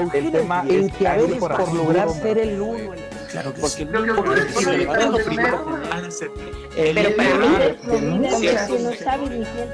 el tema el que a está veces por lograr ser el uno. Claro que Porque sí. lo primero que van a hacer Pero para mí Los líderes que no saben ni quién.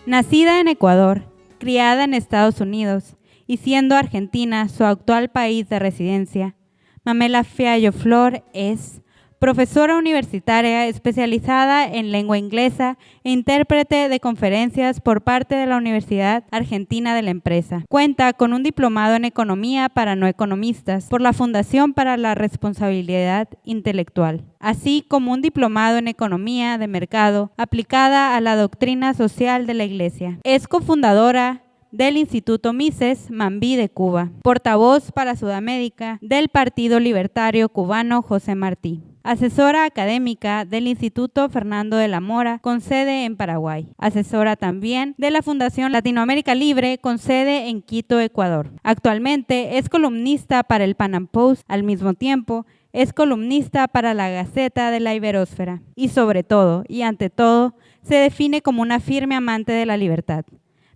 Nacida en Ecuador, criada en Estados Unidos y siendo Argentina su actual país de residencia, Mamela Fiallo Flor es profesora universitaria especializada en lengua inglesa e intérprete de conferencias por parte de la Universidad Argentina de la Empresa. Cuenta con un diplomado en Economía para no economistas por la Fundación para la Responsabilidad Intelectual, así como un diplomado en Economía de Mercado aplicada a la doctrina social de la Iglesia. Es cofundadora del Instituto Mises Mambí de Cuba, portavoz para Sudamérica del Partido Libertario Cubano José Martí, asesora académica del Instituto Fernando de la Mora con sede en Paraguay, asesora también de la Fundación Latinoamérica Libre con sede en Quito, Ecuador. Actualmente es columnista para el Pan Am Post, al mismo tiempo es columnista para la Gaceta de la Iberósfera y sobre todo y ante todo se define como una firme amante de la libertad.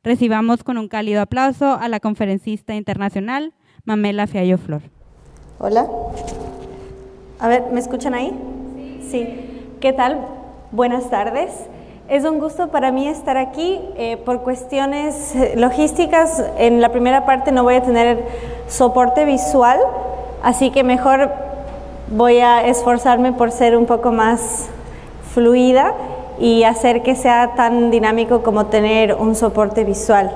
Recibamos con un cálido aplauso a la conferencista internacional Mamela Fiallo Flor. Hola. A ver, ¿me escuchan ahí? Sí. ¿Qué tal? Buenas tardes. Es un gusto para mí estar aquí. Por cuestiones logísticas, en la primera parte no voy a tener soporte visual, así que mejor voy a esforzarme por ser un poco más fluida y hacer que sea tan dinámico como tener un soporte visual.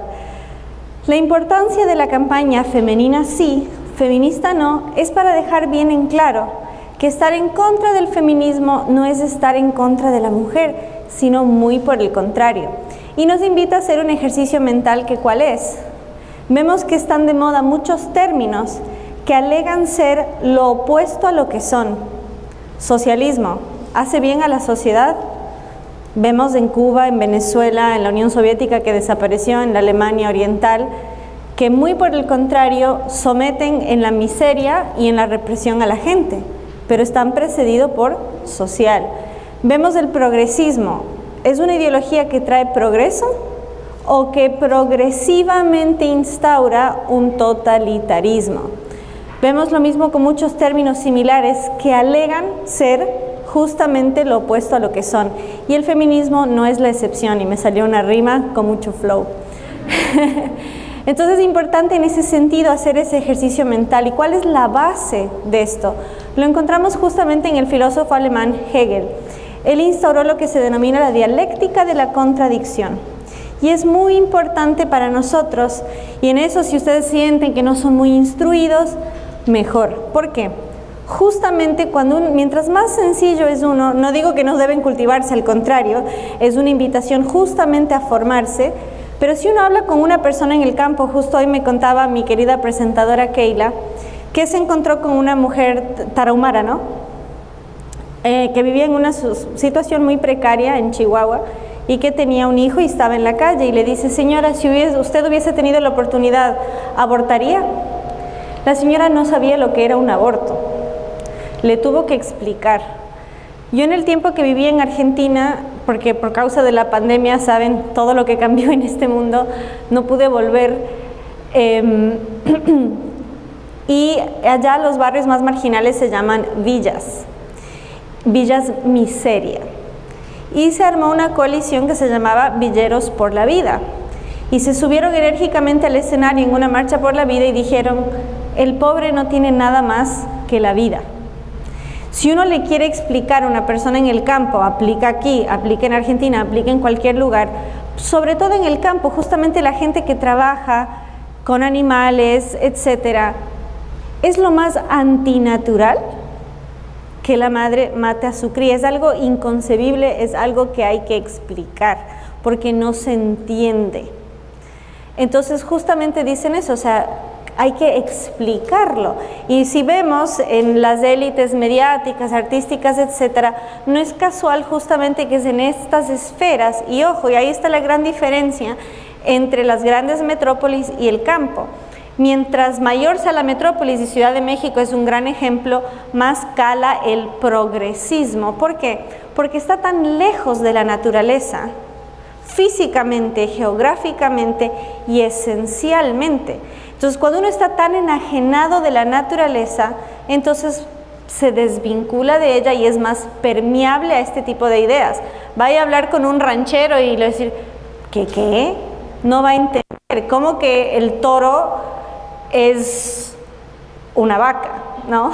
La importancia de la campaña Femenina Sí, Feminista No, es para dejar bien en claro que estar en contra del feminismo no es estar en contra de la mujer, sino muy por el contrario. Y nos invita a hacer un ejercicio mental que ¿cuál es? Vemos que están de moda muchos términos que alegan ser lo opuesto a lo que son. Socialismo, ¿hace bien a la sociedad? Vemos en Cuba, en Venezuela, en la Unión Soviética que desapareció, en la Alemania Oriental, que muy por el contrario someten en la miseria y en la represión a la gente, pero están precedidos por social. Vemos el progresismo, ¿es una ideología que trae progreso o que progresivamente instaura un totalitarismo? Vemos lo mismo con muchos términos similares que alegan ser justamente lo opuesto a lo que son. Y el feminismo no es la excepción, y me salió una rima con mucho flow. Entonces es importante en ese sentido hacer ese ejercicio mental. ¿Y cuál es la base de esto? Lo encontramos justamente en el filósofo alemán Hegel. Él instauró lo que se denomina la dialéctica de la contradicción. Y es muy importante para nosotros, y en eso si ustedes sienten que no son muy instruidos, mejor. ¿Por qué? Justamente mientras más sencillo es uno, no digo que no deben cultivarse, al contrario, es una invitación justamente a formarse, pero si uno habla con una persona en el campo, justo hoy me contaba mi querida presentadora Keila, que se encontró con una mujer tarahumara, ¿no? Que vivía en una situación muy precaria en Chihuahua y que tenía un hijo y estaba en la calle y le dice, señora, si usted hubiese tenido la oportunidad, ¿abortaría? La señora no sabía lo que era un aborto. Le tuvo que explicar. Yo en el tiempo que viví en Argentina, porque por causa de la pandemia, saben todo lo que cambió en este mundo, no pude volver. Y allá los barrios más marginales se llaman villas miseria. Y se armó una coalición que se llamaba Villeros por la Vida. Y se subieron enérgicamente al escenario en una marcha por la vida y dijeron, el pobre no tiene nada más que la vida. Si uno le quiere explicar a una persona en el campo, aplica aquí, aplica en Argentina, aplica en cualquier lugar, sobre todo en el campo, justamente la gente que trabaja con animales, etcétera, es lo más antinatural que la madre mate a su cría. Es algo inconcebible, es algo que hay que explicar, porque no se entiende. Entonces justamente dicen eso, o sea, hay que explicarlo. Y si vemos en las élites mediáticas, artísticas, etcétera, no es casual justamente que es en estas esferas, y ojo, y ahí está la gran diferencia entre las grandes metrópolis y el campo. Mientras mayor sea la metrópolis, y Ciudad de México es un gran ejemplo, más cala el progresismo. ¿Por qué? Porque está tan lejos de la naturaleza, físicamente, geográficamente y esencialmente. Entonces, cuando uno está tan enajenado de la naturaleza, entonces se desvincula de ella y es más permeable a este tipo de ideas. Vaya a hablar con un ranchero y le va a decir, ¿qué? No va a entender. ¿Cómo que el toro es una vaca, ¿no?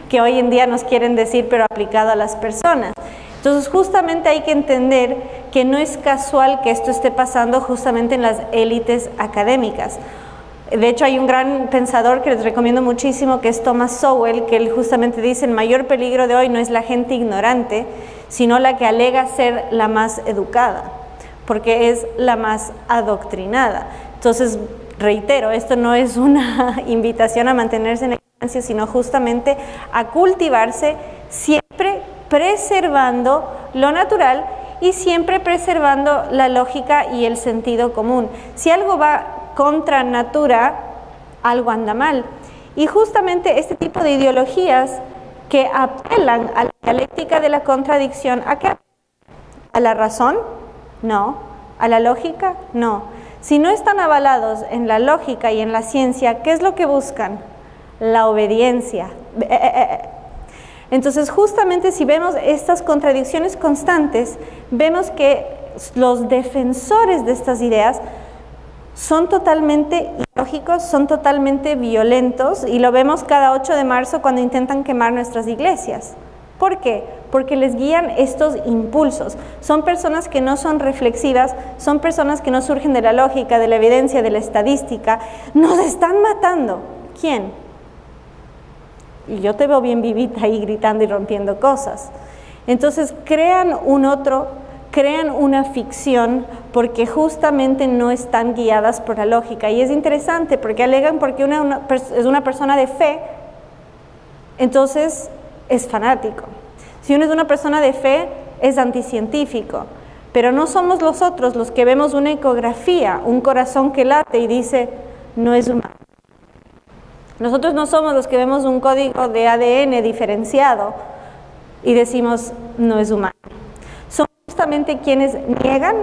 Que hoy en día nos quieren decir, pero aplicado a las personas. Entonces, justamente hay que entender que no es casual que esto esté pasando justamente en las élites académicas. De hecho, hay un gran pensador que les recomiendo muchísimo, que es Thomas Sowell, que él justamente dice, el mayor peligro de hoy no es la gente ignorante, sino la que alega ser la más educada, porque es la más adoctrinada. Entonces, reitero, esto no es una invitación a mantenerse en ignorancia, sino justamente a cultivarse, siempre preservando lo natural y siempre preservando la lógica y el sentido común. Si algo va contra natura, algo anda mal. Y justamente este tipo de ideologías que apelan a la dialéctica de la contradicción, ¿a qué? ¿A la razón? No. ¿A la lógica? No. Si no están avalados en la lógica y en la ciencia, ¿qué es lo que buscan? La obediencia. Entonces, justamente si vemos estas contradicciones constantes, vemos que los defensores de estas ideas son totalmente ilógicos, son totalmente violentos, y lo vemos cada 8 de marzo cuando intentan quemar nuestras iglesias. ¿Por qué? Porque les guían estos impulsos. Son personas que no son reflexivas, son personas que no surgen de la lógica, de la evidencia, de la estadística. ¡Nos están matando! ¿Quién? Y yo te veo bien vivita ahí gritando y rompiendo cosas. Entonces crean un otro, crean una ficción, porque justamente no están guiadas por la lógica. Y es interesante porque alegan porque es una persona de fe, entonces es fanático. Si uno es una persona de fe, es anticientífico. Pero no somos los otros los que vemos una ecografía, un corazón que late y dice, no es humano. Nosotros no somos los que vemos un código de ADN diferenciado y decimos, no es humano. Son justamente quienes niegan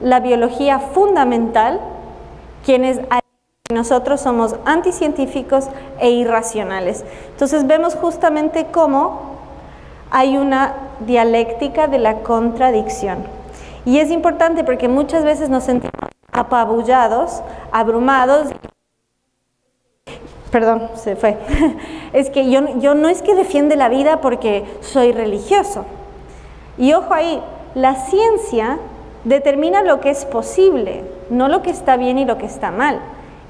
la biología fundamental, quienes nosotros somos anticientíficos e irracionales. Entonces vemos justamente cómo hay una dialéctica de la contradicción. Y es importante porque muchas veces nos sentimos apabullados, abrumados. Perdón, se fue. Es que yo no es que defiende la vida porque soy religioso. Y ojo ahí, la ciencia determina lo que es posible, no lo que está bien y lo que está mal.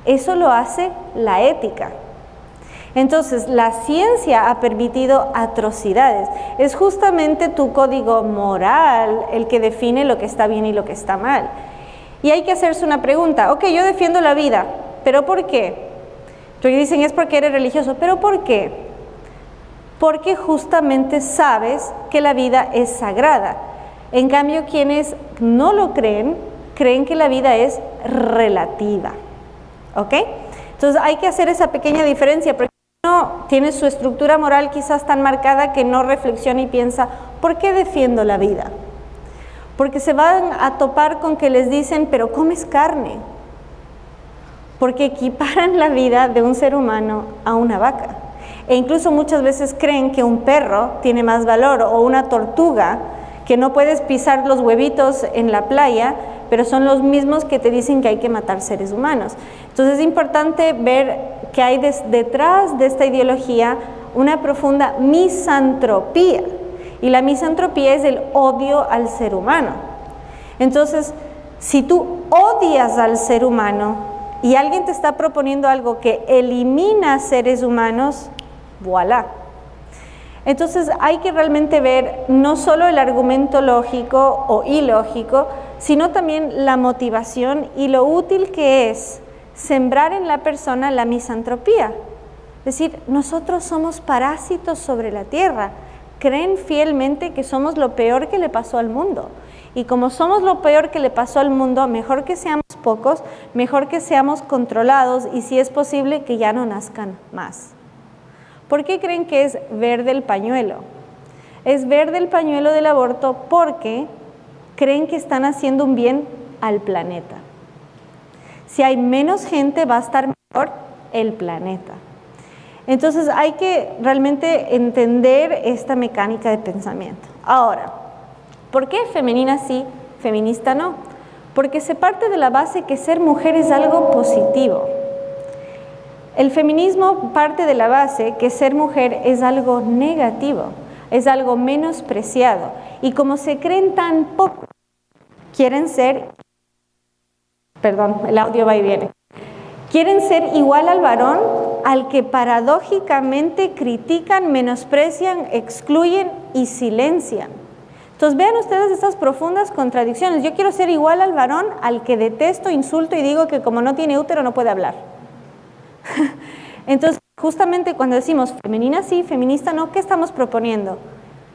Eso lo hace la ética. Entonces, la ciencia ha permitido atrocidades. Es justamente tu código moral el que define lo que está bien y lo que está mal. Y hay que hacerse una pregunta. Ok, yo defiendo la vida, ¿pero por qué? Porque dicen, es porque eres religioso. ¿Pero por qué? Porque justamente sabes que la vida es sagrada. En cambio, quienes no lo creen, creen que la vida es relativa. ¿Ok? Entonces hay que hacer esa pequeña diferencia, porque uno tiene su estructura moral quizás tan marcada que no reflexiona y piensa, ¿por qué defiendo la vida? Porque se van a topar con que les dicen, pero comes carne. Porque equiparan la vida de un ser humano a una vaca. E incluso muchas veces creen que un perro tiene más valor, o una tortuga, que no puedes pisar los huevitos en la playa, pero son los mismos que te dicen que hay que matar seres humanos. Entonces es importante ver que hay detrás de esta ideología una profunda misantropía. Y la misantropía es el odio al ser humano. Entonces, si tú odias al ser humano y alguien te está proponiendo algo que elimina seres humanos, voilà. Entonces hay que realmente ver no solo el argumento lógico o ilógico, sino también la motivación y lo útil que es sembrar en la persona la misantropía. Es decir, nosotros somos parásitos sobre la tierra. Creen fielmente que somos lo peor que le pasó al mundo. Y como somos lo peor que le pasó al mundo, mejor que seamos pocos, mejor que seamos controlados y si es posible que ya no nazcan más. ¿Por qué creen que es verde el pañuelo? Es verde el pañuelo del aborto porque creen que están haciendo un bien al planeta. Si hay menos gente, va a estar mejor el planeta. Entonces hay que realmente entender esta mecánica de pensamiento. Ahora, ¿por qué femenina sí, feminista no? Porque se parte de la base que ser mujer es algo positivo. El feminismo parte de la base que ser mujer es algo negativo, es algo menospreciado. Y como se creen tan poco, quieren ser, perdón, el audio va y viene, quieren ser igual al varón, al que paradójicamente critican, menosprecian, excluyen y silencian. Entonces vean ustedes estas profundas contradicciones. Yo quiero ser igual al varón, al que detesto, insulto y digo que como no tiene útero no puede hablar. Entonces, justamente cuando decimos femenina sí, feminista no, ¿qué estamos proponiendo?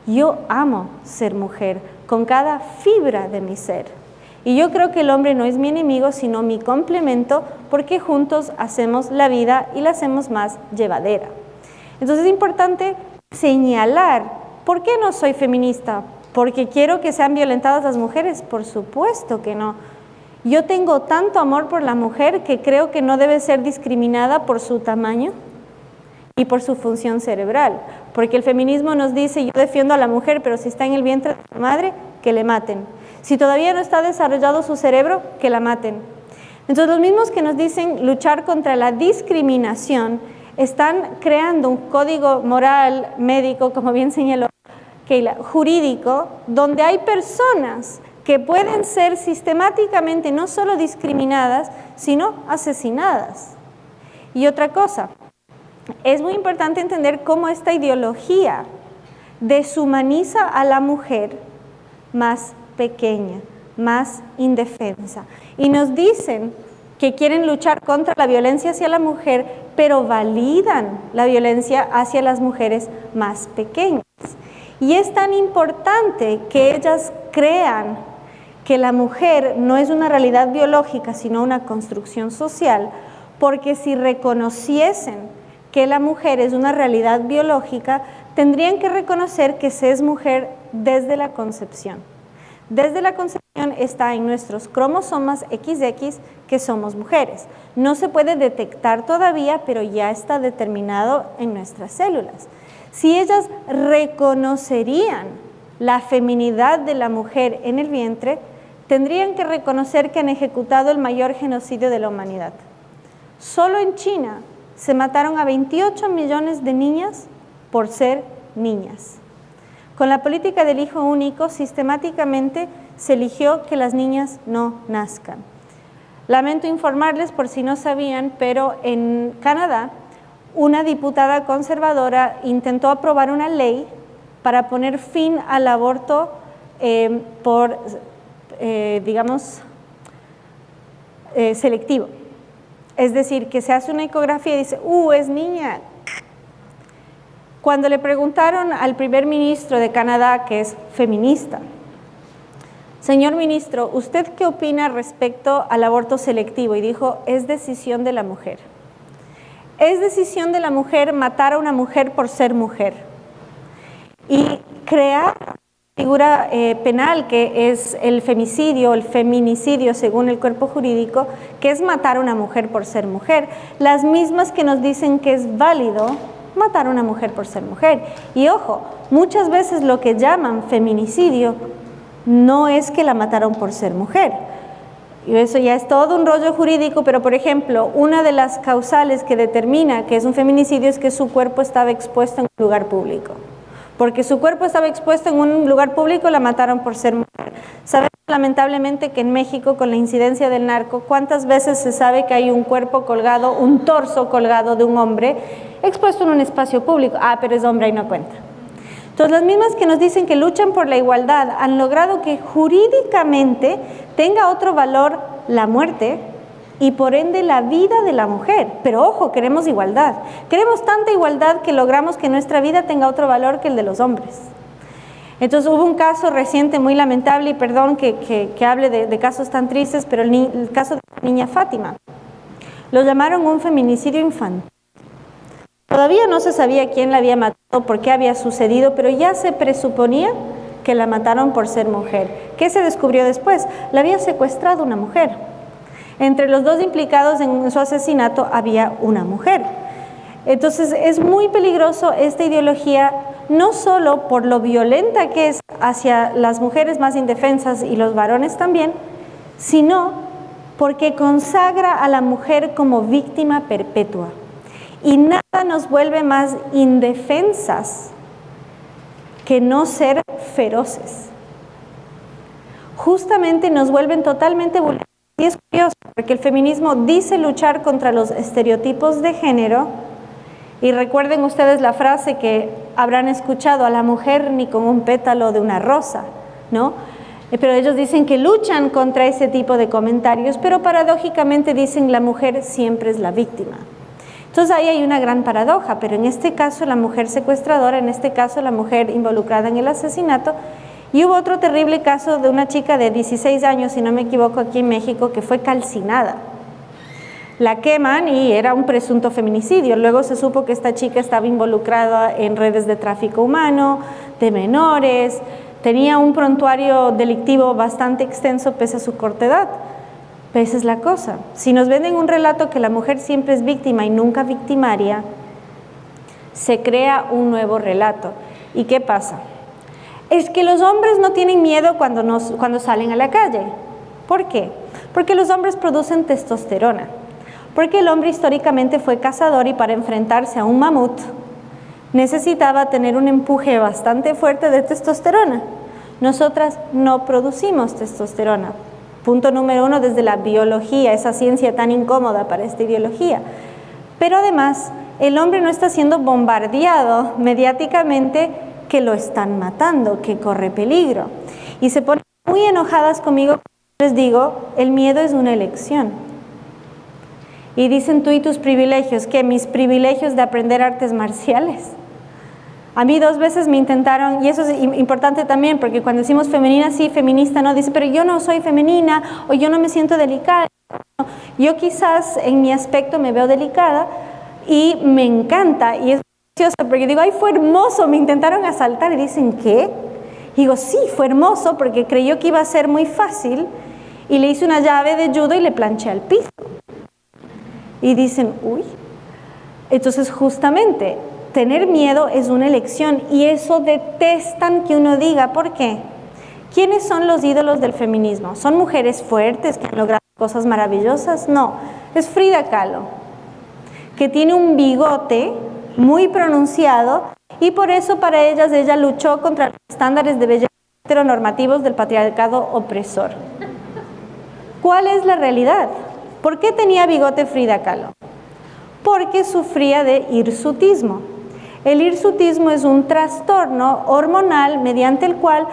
Yo amo ser mujer con cada fibra de mi ser. Y yo creo que el hombre no es mi enemigo, sino mi complemento, porque juntos hacemos la vida y la hacemos más llevadera. Entonces es importante señalar, ¿por qué no soy feminista? ¿Porque quiero que sean violentadas las mujeres? Por supuesto que no. Yo tengo tanto amor por la mujer que creo que no debe ser discriminada por su tamaño y por su función cerebral. Porque el feminismo nos dice, yo defiendo a la mujer, pero si está en el vientre de su madre, que le maten. Si todavía no está desarrollado su cerebro, que la maten. Entonces los mismos que nos dicen luchar contra la discriminación están creando un código moral, médico, como bien señaló Keila, jurídico, donde hay personas que pueden ser sistemáticamente no solo discriminadas, sino asesinadas. Y otra cosa, es muy importante entender cómo esta ideología deshumaniza a la mujer más pequeña, más indefensa. Y nos dicen que quieren luchar contra la violencia hacia la mujer, pero validan la violencia hacia las mujeres más pequeñas. Y es tan importante que ellas crean que la mujer no es una realidad biológica, sino una construcción social, porque si reconociesen que la mujer es una realidad biológica, tendrían que reconocer que se es mujer desde la concepción. Desde la concepción está en nuestros cromosomas XX que somos mujeres. No se puede detectar todavía, pero ya está determinado en nuestras células. Si ellas reconocerían la feminidad de la mujer en el vientre, tendrían que reconocer que han ejecutado el mayor genocidio de la humanidad. Solo en China se mataron a 28 millones de niñas por ser niñas. Con la política del hijo único, sistemáticamente se eligió que las niñas no nazcan. Lamento informarles, por si no sabían, pero en Canadá, una diputada conservadora intentó aprobar una ley para poner fin al aborto selectivo. Es decir, que se hace una ecografía y dice, es niña. Cuando le preguntaron al primer ministro de Canadá, que es feminista, señor ministro, ¿usted qué opina respecto al aborto selectivo? Y dijo, es decisión de la mujer. Es decisión de la mujer matar a una mujer por ser mujer. Y crear figura penal, que es el femicidio, el feminicidio según el cuerpo jurídico, que es matar a una mujer por ser mujer, las mismas que nos dicen que es válido matar a una mujer por ser mujer. Y ojo, muchas veces lo que llaman feminicidio no es que la mataron por ser mujer. Y eso ya es todo un rollo jurídico, pero por ejemplo, una de las causales que determina que es un feminicidio es que su cuerpo estaba expuesto en un lugar público. Porque su cuerpo estaba expuesto en un lugar público, la mataron por ser mujer. Sabemos lamentablemente que en México, con la incidencia del narco, ¿cuántas veces se sabe que hay un cuerpo colgado, un torso colgado de un hombre expuesto en un espacio público? Pero es hombre y no cuenta. Entonces, las mismas que nos dicen que luchan por la igualdad han logrado que jurídicamente tenga otro valor la muerte y por ende la vida de la mujer. Pero ojo, queremos igualdad. Queremos tanta igualdad que logramos que nuestra vida tenga otro valor que el de los hombres. Entonces hubo un caso reciente muy lamentable, y perdón que hable de casos tan tristes, pero el caso de la niña Fátima. Lo llamaron un feminicidio infantil. Todavía no se sabía quién la había matado, por qué había sucedido, pero ya se presuponía que la mataron por ser mujer. ¿Qué se descubrió después? La había secuestrado una mujer. Entre los dos implicados en su asesinato había una mujer. Entonces es muy peligroso esta ideología, no solo por lo violenta que es hacia las mujeres más indefensas y los varones también, sino porque consagra a la mujer como víctima perpetua. Y nada nos vuelve más indefensas que no ser feroces. Justamente nos vuelven totalmente vulnerables. Y es curioso, porque el feminismo dice luchar contra los estereotipos de género, y recuerden ustedes la frase que habrán escuchado: a la mujer ni con un pétalo de una rosa, ¿no? Pero ellos dicen que luchan contra ese tipo de comentarios, pero paradójicamente dicen la mujer siempre es la víctima. Entonces ahí hay una gran paradoja, pero en este caso la mujer secuestradora, en este caso la mujer involucrada en el asesinato. Y hubo otro terrible caso de una chica de 16 años, si no me equivoco, aquí en México, que fue calcinada. La queman y era un presunto feminicidio. Luego se supo que esta chica estaba involucrada en redes de tráfico humano, de menores, tenía un prontuario delictivo bastante extenso pese a su corta edad. Pero esa es la cosa. Si nos venden un relato que la mujer siempre es víctima y nunca victimaria, se crea un nuevo relato. ¿Y qué pasa? Es que los hombres no tienen miedo cuando salen a la calle. ¿Por qué? Porque los hombres producen testosterona. Porque el hombre históricamente fue cazador y para enfrentarse a un mamut necesitaba tener un empuje bastante fuerte de testosterona. Nosotras no producimos testosterona. Punto número 1 desde la biología, esa ciencia tan incómoda para esta ideología. Pero además, el hombre no está siendo bombardeado mediáticamente que lo están matando, que corre peligro. Y se ponen muy enojadas conmigo, les digo, el miedo es una elección. Y dicen: tú y tus privilegios, ¿qué? Mis privilegios de aprender artes marciales. A mí 2 veces me intentaron, y eso es importante también, porque cuando decimos femenina, sí, feminista, no, dice, pero yo no soy femenina, o yo no me siento delicada. Yo quizás en mi aspecto me veo delicada, y me encanta, y es gracioso, porque digo, ay, fue hermoso, me intentaron asaltar, y dicen, ¿qué? Y digo, sí, fue hermoso, porque creyó que iba a ser muy fácil, y le hice una llave de judo y le planché al piso. Y dicen, uy, entonces justamente, tener miedo es una elección, y eso detestan que uno diga. ¿Por qué? ¿Quiénes son los ídolos del feminismo? ¿Son mujeres fuertes que han logrado cosas maravillosas? No, es Frida Kahlo, que tiene un bigote muy pronunciado, y por eso para ellas ella luchó contra los estándares de belleza heteronormativos del patriarcado opresor. ¿Cuál es la realidad? ¿Por qué tenía bigote Frida Kahlo? Porque sufría de hirsutismo. El hirsutismo es un trastorno hormonal mediante el cual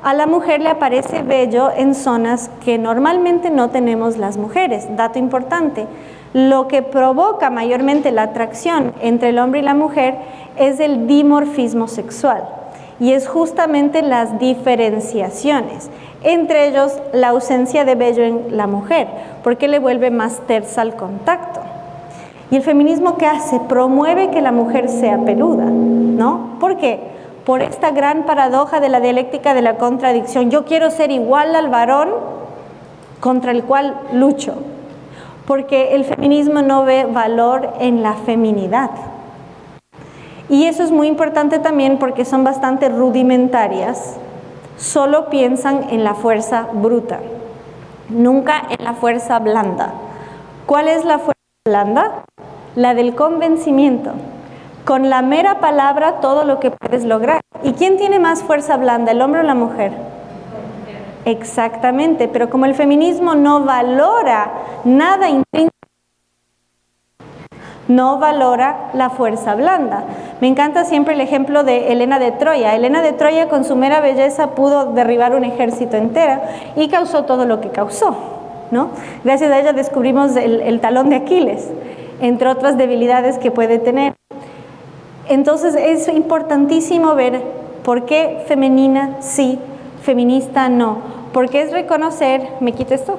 a la mujer le aparece vello en zonas que normalmente no tenemos las mujeres. Dato importante, lo que provoca mayormente la atracción entre el hombre y la mujer es el dimorfismo sexual, y es justamente las diferenciaciones, entre ellos la ausencia de vello en la mujer, porque le vuelve más tersa al contacto. Y el feminismo, ¿qué hace? Promueve que la mujer sea peluda, ¿no? ¿Por qué? Por esta gran paradoja de la dialéctica de la contradicción. Yo quiero ser igual al varón contra el cual lucho, porque el feminismo no ve valor en la feminidad. Y eso es muy importante también porque son bastante rudimentarias, solo piensan en la fuerza bruta, nunca en la fuerza blanda. ¿Cuál es la fuerza blanda? La del convencimiento. Con la mera palabra todo lo que puedes lograr. ¿Y quién tiene más fuerza blanda, el hombre o la mujer? Exactamente, pero como el feminismo no valora nada intrínseco, no valora la fuerza blanda. Me encanta siempre el ejemplo de Helena de Troya. Helena de Troya con su mera belleza pudo derribar un ejército entero y causó todo lo que causó, ¿no? Gracias a ella descubrimos el talón de Aquiles, entre otras debilidades que puede tener. Entonces es importantísimo ver ¿Por qué femenina sí, feminista no? Porque es reconocer, ¿me quito esto?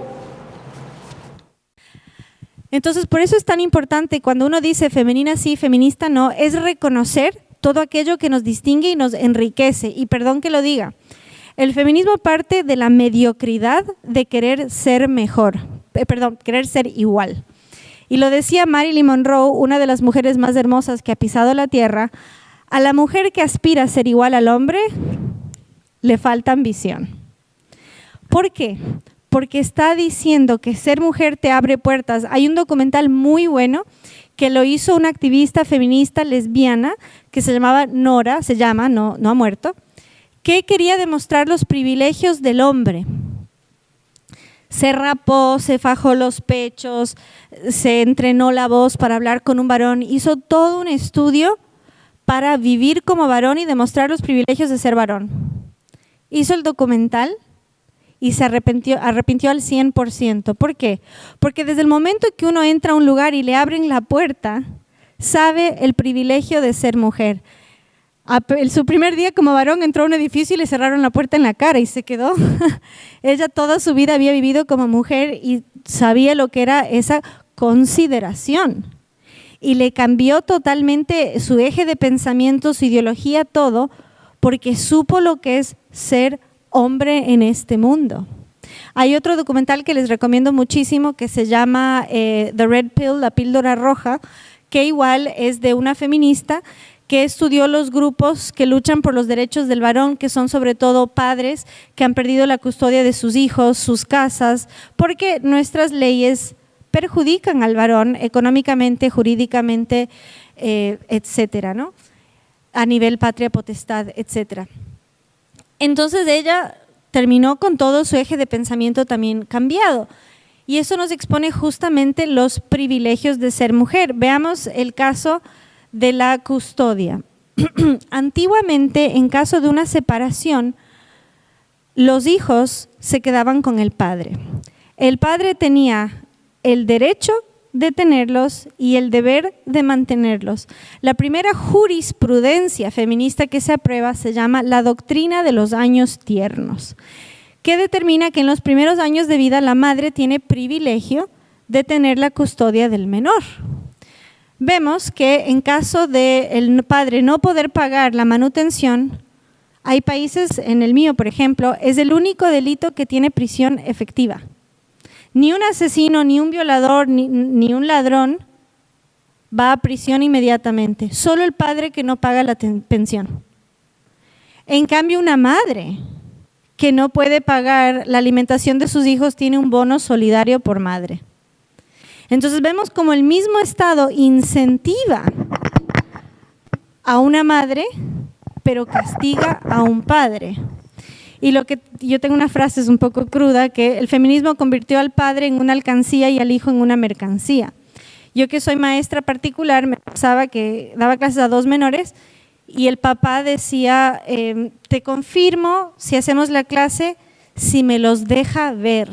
Entonces, por eso es tan importante cuando uno dice femenina sí, feminista no, es reconocer todo aquello que nos distingue y nos enriquece. Y perdón que lo diga, el feminismo parte de la mediocridad de querer ser mejor, querer ser igual. Y lo decía Marilyn Monroe, una de las mujeres más hermosas que ha pisado la tierra: a la mujer que aspira a ser igual al hombre le falta ambición. ¿Por qué? Porque está diciendo que ser mujer te abre puertas. Hay un documental muy bueno que lo hizo una activista feminista lesbiana que se llama Nora, no ha muerto, que quería demostrar los privilegios del hombre. Se rapó, se fajó los pechos, se entrenó la voz para hablar con un varón, hizo todo un estudio para vivir como varón y demostrar los privilegios de ser varón. Hizo el documental y se arrepintió al 100%. ¿Por qué? Porque desde el momento que uno entra a un lugar y le abren la puerta, sabe el privilegio de ser mujer. Su primer día como varón entró a un edificio y le cerraron la puerta en la cara y se quedó. Ella toda su vida había vivido como mujer y sabía lo que era esa consideración. Y le cambió totalmente su eje de pensamiento, su ideología, todo, porque supo lo que es ser hombre en este mundo. Hay otro documental que les recomiendo muchísimo que se llama The Red Pill, la píldora roja, que igual es de una feminista que estudió los grupos que luchan por los derechos del varón, que son sobre todo padres que han perdido la custodia de sus hijos, sus casas, porque nuestras leyes perjudican al varón económicamente, jurídicamente, etcétera, ¿no? A nivel patria potestad, etcétera. Entonces ella terminó con todo su eje de pensamiento también cambiado. Y eso nos expone justamente los privilegios de ser mujer. Veamos el caso de la custodia. Antiguamente, en caso de una separación, los hijos se quedaban con el padre. El padre tenía el derecho de tenerlos y el deber de mantenerlos. La primera jurisprudencia feminista que se aprueba se llama la doctrina de los años tiernos, que determina que en los primeros años de vida la madre tiene privilegio de tener la custodia del menor. Vemos que en caso de el padre no poder pagar la manutención, hay países, en el mío por ejemplo, es el único delito que tiene prisión efectiva. Ni un asesino, ni un violador, ni un ladrón va a prisión inmediatamente. Solo el padre que no paga la pensión. En cambio, una madre que no puede pagar la alimentación de sus hijos tiene un bono solidario por madre. Entonces vemos como el mismo Estado incentiva a una madre, pero castiga a un padre. Y lo que yo tengo una frase es un poco cruda, que el feminismo convirtió al padre en una alcancía y al hijo en una mercancía. Yo que soy maestra particular, me pasaba que daba clases a 2 menores y el papá decía, te confirmo si hacemos la clase, si me los deja ver.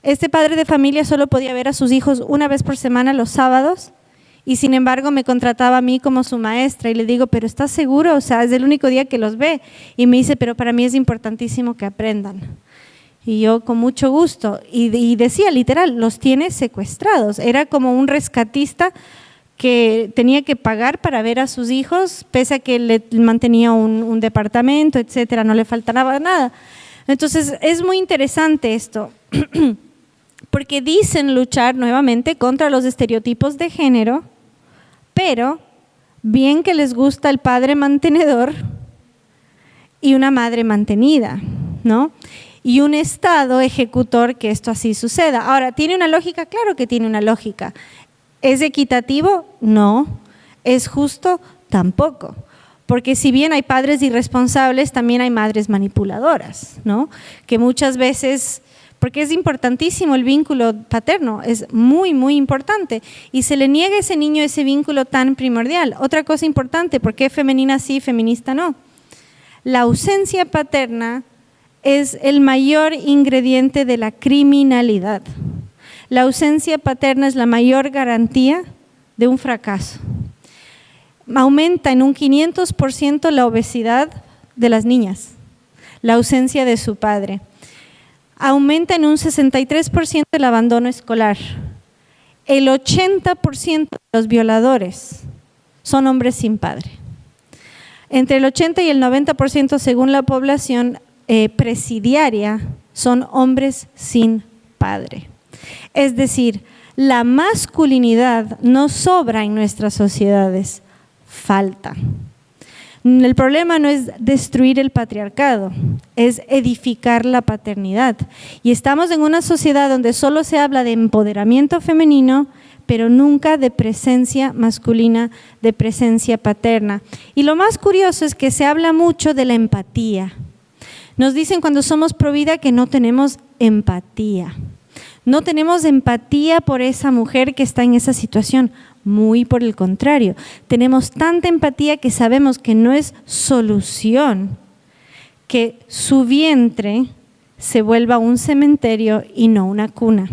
Este padre de familia solo podía ver a sus hijos una vez por semana los sábados y sin embargo me contrataba a mí como su maestra y le digo, pero ¿estás seguro? O sea, es el único día que los ve. Y me dice, pero para mí es importantísimo que aprendan. Y yo con mucho gusto. Y decía literal, los tiene secuestrados. Era como un rescatista que tenía que pagar para ver a sus hijos, pese a que le mantenía un departamento, etcétera, no le faltaba nada. Entonces es muy interesante esto, porque dicen luchar nuevamente contra los estereotipos de género, pero bien que les gusta el padre mantenedor y una madre mantenida, ¿no? Y un Estado ejecutor que esto así suceda. Ahora, ¿tiene una lógica? Claro que tiene una lógica. ¿Es equitativo? No. ¿Es justo? Tampoco. Porque si bien hay padres irresponsables, también hay madres manipuladoras, ¿no? Que muchas veces, porque es importantísimo el vínculo paterno, es muy, muy importante. Y se le niega a ese niño ese vínculo tan primordial. Otra cosa importante, ¿por qué femenina sí, feminista no? La ausencia paterna es el mayor ingrediente de la criminalidad. La ausencia paterna es la mayor garantía de un fracaso. Aumenta en un 500% la obesidad de las niñas, la ausencia de su padre. Aumenta en un 63% el abandono escolar. El 80% de los violadores son hombres sin padre. Entre el 80 y el 90% según la población presidiaria son hombres sin padre. Es decir, la masculinidad no sobra en nuestras sociedades, falta. El problema no es destruir el patriarcado, es edificar la paternidad. Y estamos en una sociedad donde solo se habla de empoderamiento femenino, pero nunca de presencia masculina, de presencia paterna. Y lo más curioso es que se habla mucho de la empatía. Nos dicen cuando somos pro vida que no tenemos empatía. No tenemos empatía por esa mujer que está en esa situación. Muy por el contrario, tenemos tanta empatía que sabemos que no es solución que su vientre se vuelva un cementerio y no una cuna.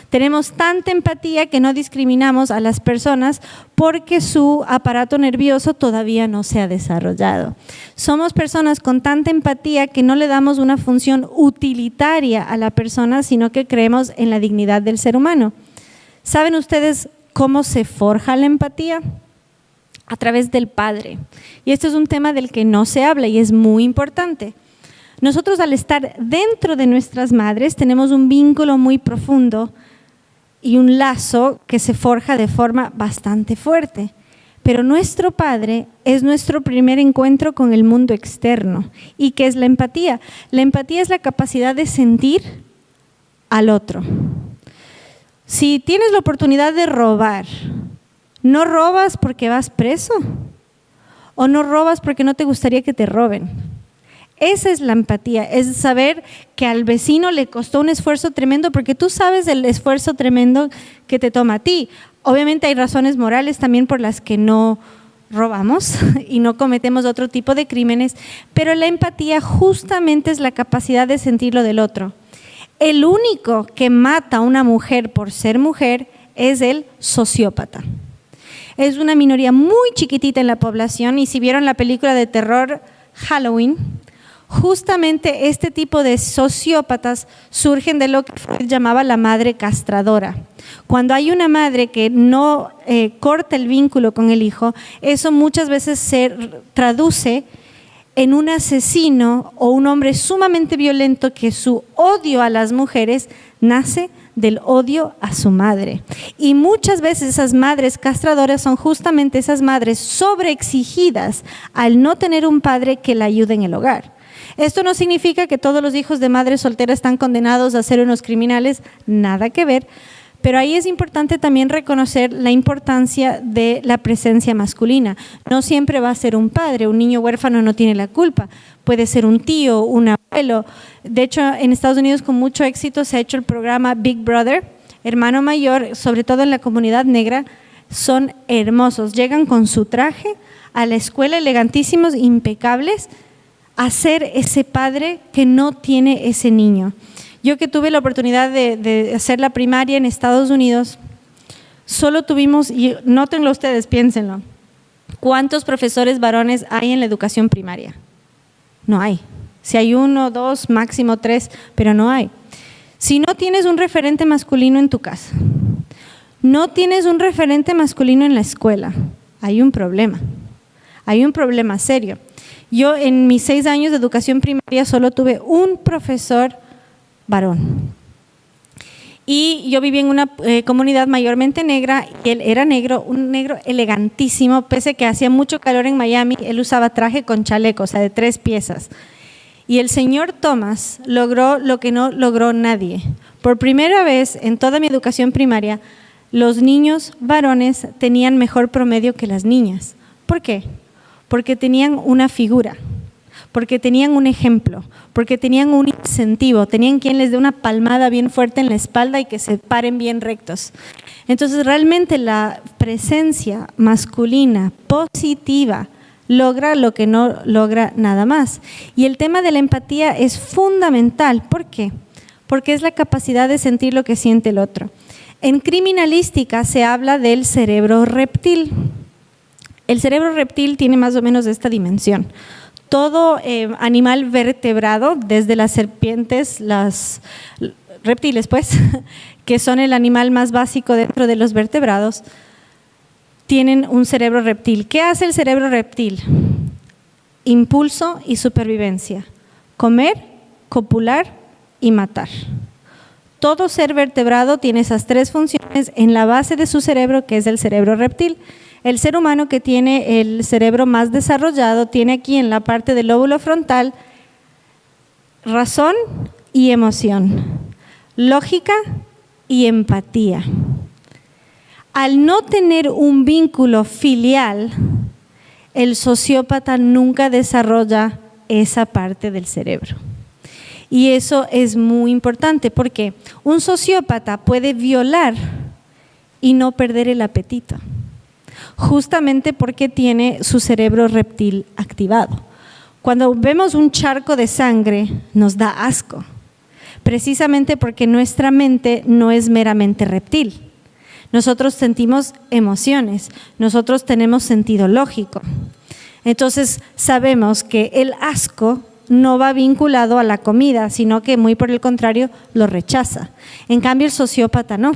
Tenemos tanta empatía que no discriminamos a las personas porque su aparato nervioso todavía no se ha desarrollado. Somos personas con tanta empatía que no le damos una función utilitaria a la persona, sino que creemos en la dignidad del ser humano. ¿Saben ustedes cómo se forja la empatía? A través del padre. Y esto es un tema del que no se habla y es muy importante. Nosotros al estar dentro de nuestras madres tenemos un vínculo muy profundo y un lazo que se forja de forma bastante fuerte. Pero nuestro padre es nuestro primer encuentro con el mundo externo. ¿Y qué es la empatía? La empatía es la capacidad de sentir al otro. Si tienes la oportunidad de robar, ¿no robas porque vas preso? ¿O no robas porque no te gustaría que te roben? Esa es la empatía, es saber que al vecino le costó un esfuerzo tremendo porque tú sabes el esfuerzo tremendo que te toma a ti. Obviamente hay razones morales también por las que no robamos y no cometemos otro tipo de crímenes, pero la empatía justamente es la capacidad de sentir lo del otro. El único que mata a una mujer por ser mujer es el sociópata. Es una minoría muy chiquitita en la población y si vieron la película de terror Halloween, justamente este tipo de sociópatas surgen de lo que Freud llamaba la madre castradora. Cuando hay una madre que no corta el vínculo con el hijo, eso muchas veces se traduce en un asesino o un hombre sumamente violento que su odio a las mujeres nace del odio a su madre. Y muchas veces esas madres castradoras son justamente esas madres sobreexigidas al no tener un padre que la ayude en el hogar. Esto no significa que todos los hijos de madres solteras están condenados a ser unos criminales, nada que ver, pero ahí es importante también reconocer la importancia de la presencia masculina. No siempre va a ser un padre, un niño huérfano no tiene la culpa, puede ser un tío, un abuelo. De hecho, en Estados Unidos con mucho éxito se ha hecho el programa Big Brother, hermano mayor, sobre todo en la comunidad negra, son hermosos, llegan con su traje a la escuela elegantísimos, impecables, a ser ese padre que no tiene ese niño. Yo que tuve la oportunidad de hacer la primaria en Estados Unidos, solo tuvimos, y nótenlo ustedes, piénsenlo, ¿cuántos profesores varones hay en la educación primaria? No hay. Si hay 1, 2, máximo 3, pero no hay. Si no tienes un referente masculino en tu casa, no tienes un referente masculino en la escuela, hay un problema serio. Yo en mis 6 años de educación primaria solo tuve un profesor varón. Y yo viví en una comunidad mayormente negra y él era negro, un negro elegantísimo, pese a que hacía mucho calor en Miami, él usaba traje con chaleco, o sea, de 3 piezas. Y el señor Thomas logró lo que no logró nadie. Por primera vez en toda mi educación primaria, los niños varones tenían mejor promedio que las niñas. ¿Por qué? Porque tenían una figura, porque tenían un ejemplo, porque tenían un incentivo, tenían quien les dé una palmada bien fuerte en la espalda y que se paren bien rectos. Entonces realmente la presencia masculina positiva logra lo que no logra nada más. Y el tema de la empatía es fundamental. ¿Por qué? Porque es la capacidad de sentir lo que siente el otro. En criminalística se habla del cerebro reptil. El cerebro reptil tiene más o menos esta dimensión. todo animal vertebrado, desde las serpientes, las reptiles pues, que son el animal más básico dentro de los vertebrados, tienen un cerebro reptil. ¿Qué hace el cerebro reptil? Impulso y supervivencia. Comer, copular y matar. Todo ser vertebrado tiene esas tres funciones en la base de su cerebro, que es el cerebro reptil. El ser humano, que tiene el cerebro más desarrollado, tiene aquí en la parte del lóbulo frontal razón y emoción, lógica y empatía. Al no tener un vínculo filial, el sociópata nunca desarrolla esa parte del cerebro. Y eso es muy importante porque un sociópata puede violar y no perder el apetito, justamente porque tiene su cerebro reptil activado. Cuando vemos un charco de sangre nos da asco, precisamente porque nuestra mente no es meramente reptil. Nosotros sentimos emociones, nosotros tenemos sentido lógico. Entonces sabemos que el asco no va vinculado a la comida, sino que muy por el contrario lo rechaza. En cambio el sociópata no,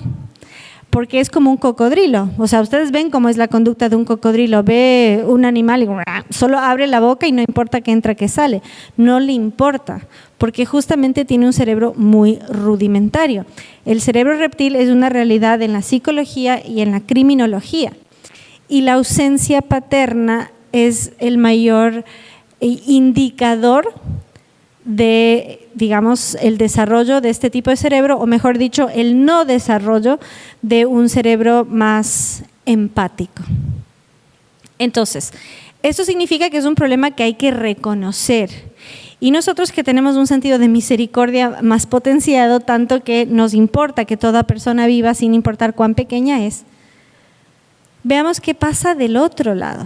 porque es como un cocodrilo. O sea, ustedes ven cómo es la conducta de un cocodrilo, ve un animal y solo abre la boca y no importa que entra, que sale. No le importa, porque justamente tiene un cerebro muy rudimentario. El cerebro reptil es una realidad en la psicología y en la criminología. Y la ausencia paterna es el mayor indicador de, digamos, el desarrollo de este tipo de cerebro, o mejor dicho, el no desarrollo de un cerebro más empático. Entonces, esto significa que es un problema que hay que reconocer. Y nosotros, que tenemos un sentido de misericordia más potenciado, tanto que nos importa que toda persona viva sin importar cuán pequeña es, veamos qué pasa del otro lado.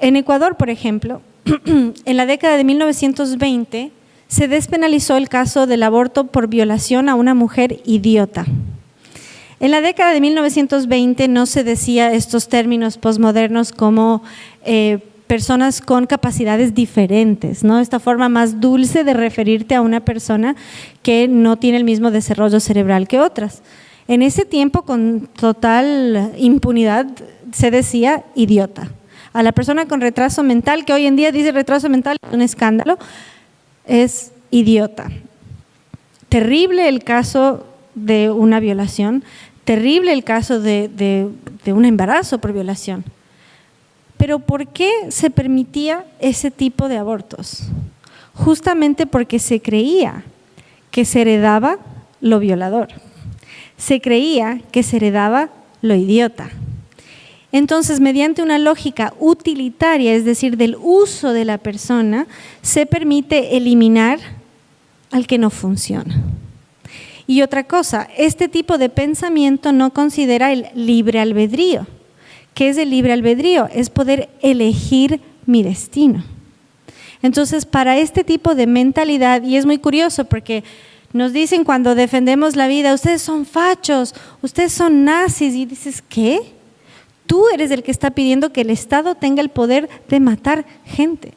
En Ecuador, por ejemplo, en la década de 1920 se despenalizó el caso del aborto por violación a una mujer idiota. En la década de 1920 no se decía estos términos posmodernos como personas con capacidades diferentes, ¿no? Esta forma más dulce de referirte a una persona que no tiene el mismo desarrollo cerebral que otras. En ese tiempo, con total impunidad, se decía idiota. A la persona con retraso mental, que hoy en día dice retraso mental, es un escándalo, es idiota. Terrible el caso de una violación, terrible el caso de un embarazo por violación. Pero ¿por qué se permitía ese tipo de abortos? Justamente porque se creía que se heredaba lo violador, se creía que se heredaba lo idiota. Entonces, mediante una lógica utilitaria, es decir, del uso de la persona, se permite eliminar al que no funciona. Y otra cosa, este tipo de pensamiento no considera el libre albedrío. ¿Qué es el libre albedrío? Es poder elegir mi destino. Entonces, para este tipo de mentalidad, y es muy curioso porque nos dicen cuando defendemos la vida, ustedes son fachos, ustedes son nazis, y dices, ¿qué? Tú eres el que está pidiendo que el Estado tenga el poder de matar gente.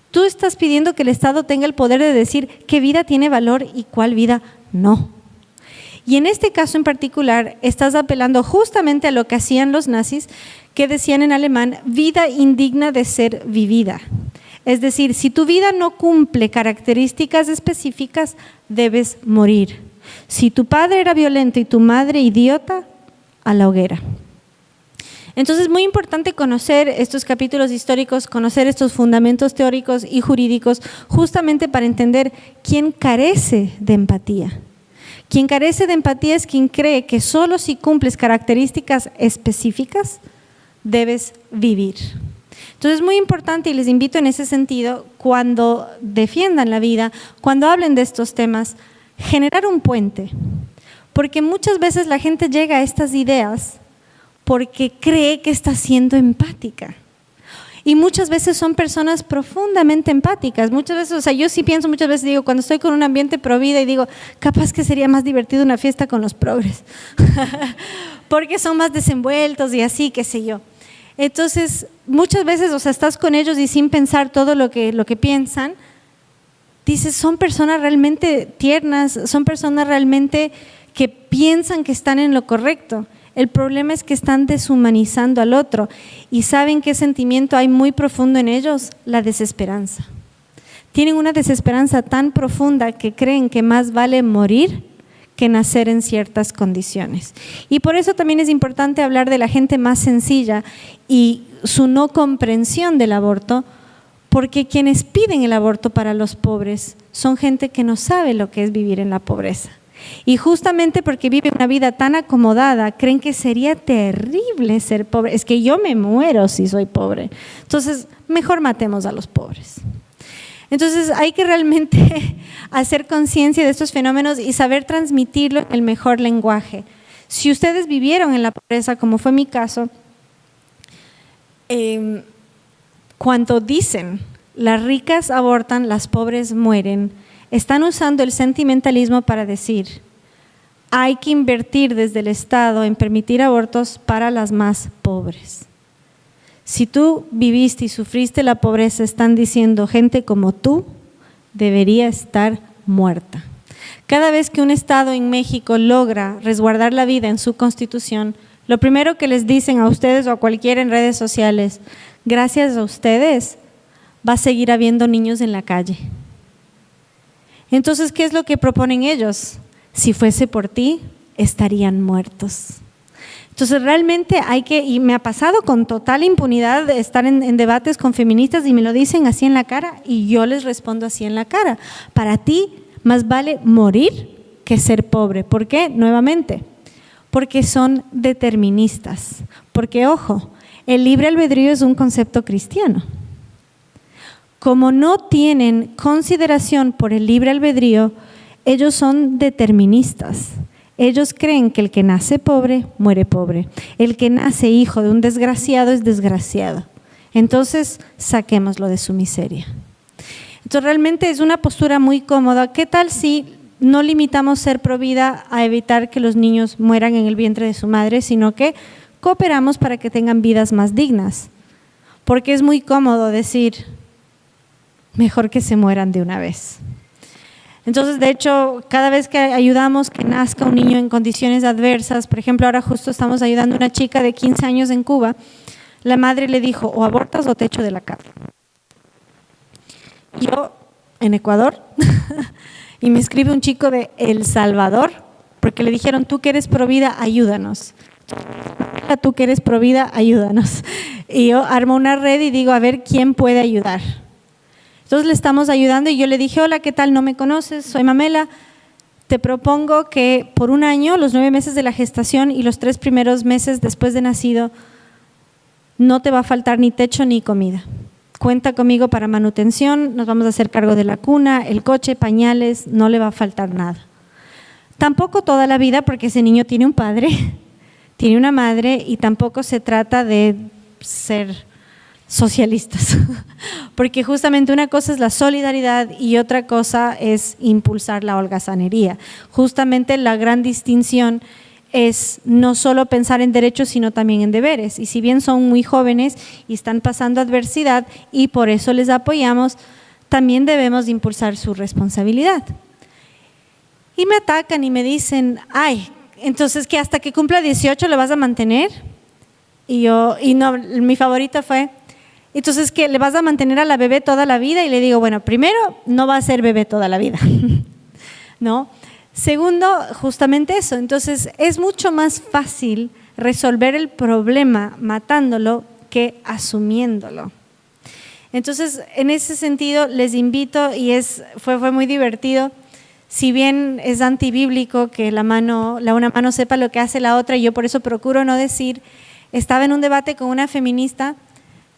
Tú estás pidiendo que el Estado tenga el poder de decir qué vida tiene valor y cuál vida no. Y en este caso en particular estás apelando justamente a lo que hacían los nazis, que decían en alemán, vida indigna de ser vivida. Es decir, si tu vida no cumple características específicas, debes morir. Si tu padre era violento y tu madre idiota, a la hoguera. Entonces es muy importante conocer estos capítulos históricos, conocer estos fundamentos teóricos y jurídicos, justamente para entender quién carece de empatía. Quien carece de empatía es quien cree que solo si cumples características específicas debes vivir. Entonces es muy importante, y les invito en ese sentido, cuando defiendan la vida, cuando hablen de estos temas, generar un puente, porque muchas veces la gente llega a estas ideas porque cree que está siendo empática. Y muchas veces son personas profundamente empáticas. Muchas veces, o sea, yo sí pienso, muchas veces digo, cuando estoy con un ambiente pro vida y digo, capaz que sería más divertido una fiesta con los progres, porque son más desenvueltos y así, qué sé yo. Entonces, muchas veces, o sea, estás con ellos y sin pensar todo lo que piensan, dices, son personas realmente tiernas, son personas realmente que piensan que están en lo correcto. El problema es que están deshumanizando al otro. ¿Y saben qué sentimiento hay muy profundo en ellos? La desesperanza. Tienen una desesperanza tan profunda que creen que más vale morir que nacer en ciertas condiciones. Y por eso también es importante hablar de la gente más sencilla y su no comprensión del aborto, porque quienes piden el aborto para los pobres son gente que no sabe lo que es vivir en la pobreza. Y justamente porque viven una vida tan acomodada, creen que sería terrible ser pobre. Es que yo me muero si soy pobre. Entonces, mejor matemos a los pobres. Entonces hay que realmente hacer conciencia de estos fenómenos y saber transmitirlo en el mejor lenguaje. Si ustedes vivieron en la pobreza, como fue mi caso, cuando dicen las ricas abortan, las pobres mueren, están usando el sentimentalismo para decir hay que invertir desde el Estado en permitir abortos para las más pobres. Si tú viviste y sufriste la pobreza, están diciendo gente como tú debería estar muerta. Cada vez que un Estado en México logra resguardar la vida en su Constitución, lo primero que les dicen a ustedes o a cualquiera en redes sociales, gracias a ustedes va a seguir habiendo niños en la calle. Entonces, ¿qué es lo que proponen ellos? Si fuese por ti, estarían muertos. Entonces realmente hay que, y me ha pasado con total impunidad de estar en debates con feministas y me lo dicen así en la cara y yo les respondo así en la cara. Para ti más vale morir que ser pobre. ¿Por qué? Nuevamente, porque son deterministas. Porque ojo, el libre albedrío es un concepto cristiano. Como no tienen consideración por el libre albedrío, ellos son deterministas. Ellos creen que el que nace pobre, muere pobre. El que nace hijo de un desgraciado es desgraciado. Entonces, saquémoslo de su miseria. Entonces, realmente es una postura muy cómoda. ¿Qué tal si no limitamos ser provida a evitar que los niños mueran en el vientre de su madre, sino que cooperamos para que tengan vidas más dignas? Porque es muy cómodo decir, mejor que se mueran de una vez. Entonces, de hecho, cada vez que ayudamos que nazca un niño en condiciones adversas, por ejemplo, ahora justo estamos ayudando a una chica de 15 años en Cuba, la madre le dijo, o abortas o te echo de la casa. Yo, en Ecuador, y me escribe un chico de El Salvador, porque le dijeron, tú que eres provida, ayúdanos. Tú que eres provida, ayúdanos. Y yo armo una red y digo, a ver, ¿quién puede ayudar? Entonces le estamos ayudando y yo le dije, hola, ¿qué tal? ¿No me conoces? Soy Mamela. Te propongo que por un año, los 9 meses de la gestación y los 3 primeros meses después de nacido, no te va a faltar ni techo ni comida. Cuenta conmigo para manutención, nos vamos a hacer cargo de la cuna, el coche, pañales, no le va a faltar nada. Tampoco toda la vida porque ese niño tiene un padre, tiene una madre y tampoco se trata de ser socialistas, porque justamente una cosa es la solidaridad y otra cosa es impulsar la holgazanería. Justamente la gran distinción es no solo pensar en derechos, sino también en deberes. Y si bien son muy jóvenes y están pasando adversidad y por eso les apoyamos, también debemos de impulsar su responsabilidad. Y me atacan y me dicen, ay, entonces que hasta que cumpla 18 lo vas a mantener. Y no, mi favorita fue, entonces, ¿qué? ¿Le vas a mantener a la bebé toda la vida? Y le digo, bueno, primero, no va a ser bebé toda la vida, ¿no? Segundo, justamente eso. Entonces, es mucho más fácil resolver el problema matándolo que asumiéndolo. Entonces, en ese sentido, les invito y fue muy divertido. Si bien es antibíblico que una mano sepa lo que hace la otra, y yo por eso procuro no decir, estaba en un debate con una feminista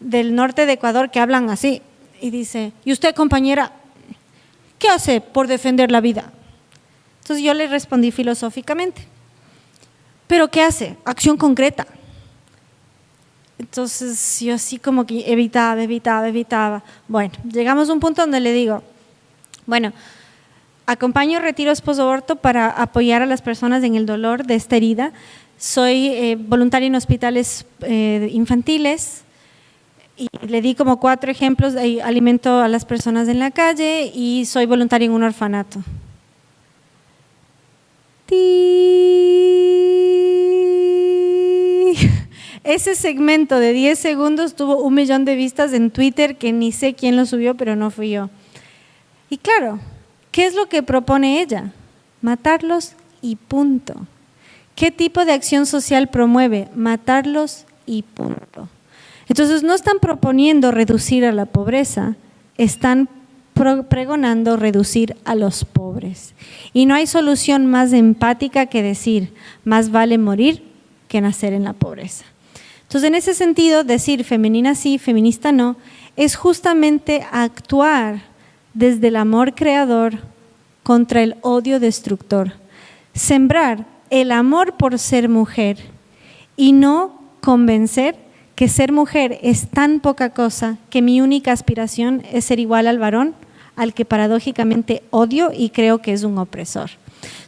del norte de Ecuador que hablan así y dice, ¿y usted, compañera, qué hace por defender la vida? Entonces yo le respondí filosóficamente, ¿pero qué hace? Acción concreta. Entonces yo así como que evitaba. Bueno, llegamos a un punto donde le digo, bueno, acompaño retiros posaborto para apoyar a las personas en el dolor de esta herida, soy voluntaria en hospitales infantiles y le di como 4 ejemplos, alimento a las personas en la calle y soy voluntaria en un orfanato. Ese segmento de 10 segundos tuvo 1 millón de vistas en Twitter, que ni sé quién lo subió, pero no fui yo. Y claro, ¿qué es lo que propone ella? Matarlos y punto. ¿Qué tipo de acción social promueve? Matarlos y punto. Entonces no están proponiendo reducir a la pobreza, están pregonando reducir a los pobres. Y no hay solución más empática que decir, más vale morir que nacer en la pobreza. Entonces, en ese sentido, decir femenina sí, feminista no, es justamente actuar desde el amor creador contra el odio destructor. Sembrar el amor por ser mujer y no convencer que ser mujer es tan poca cosa que mi única aspiración es ser igual al varón, al que paradójicamente odio y creo que es un opresor.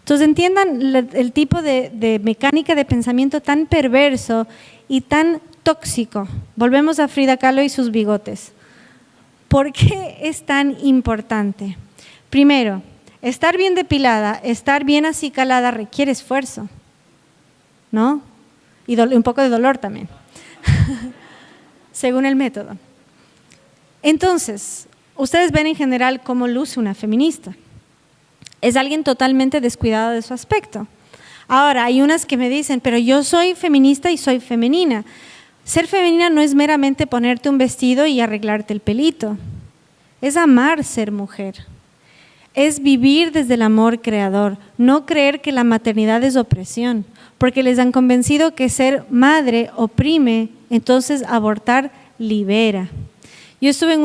Entonces entiendan el tipo de mecánica de pensamiento tan perverso y tan tóxico. Volvemos a Frida Kahlo y sus bigotes. ¿Por qué es tan importante? Primero, estar bien depilada, estar bien acicalada requiere esfuerzo, ¿no? Y un poco de dolor también, según el método. Entonces, ustedes ven en general cómo luce una feminista. Es alguien totalmente descuidado de su aspecto. Ahora, hay unas que me dicen, pero yo soy feminista y soy femenina. Ser femenina no es meramente ponerte un vestido y arreglarte el pelito. Es amar ser mujer. Es vivir desde el amor creador. No creer que la maternidad es opresión, porque les han convencido que ser madre oprime, entonces abortar libera. Yo estuve en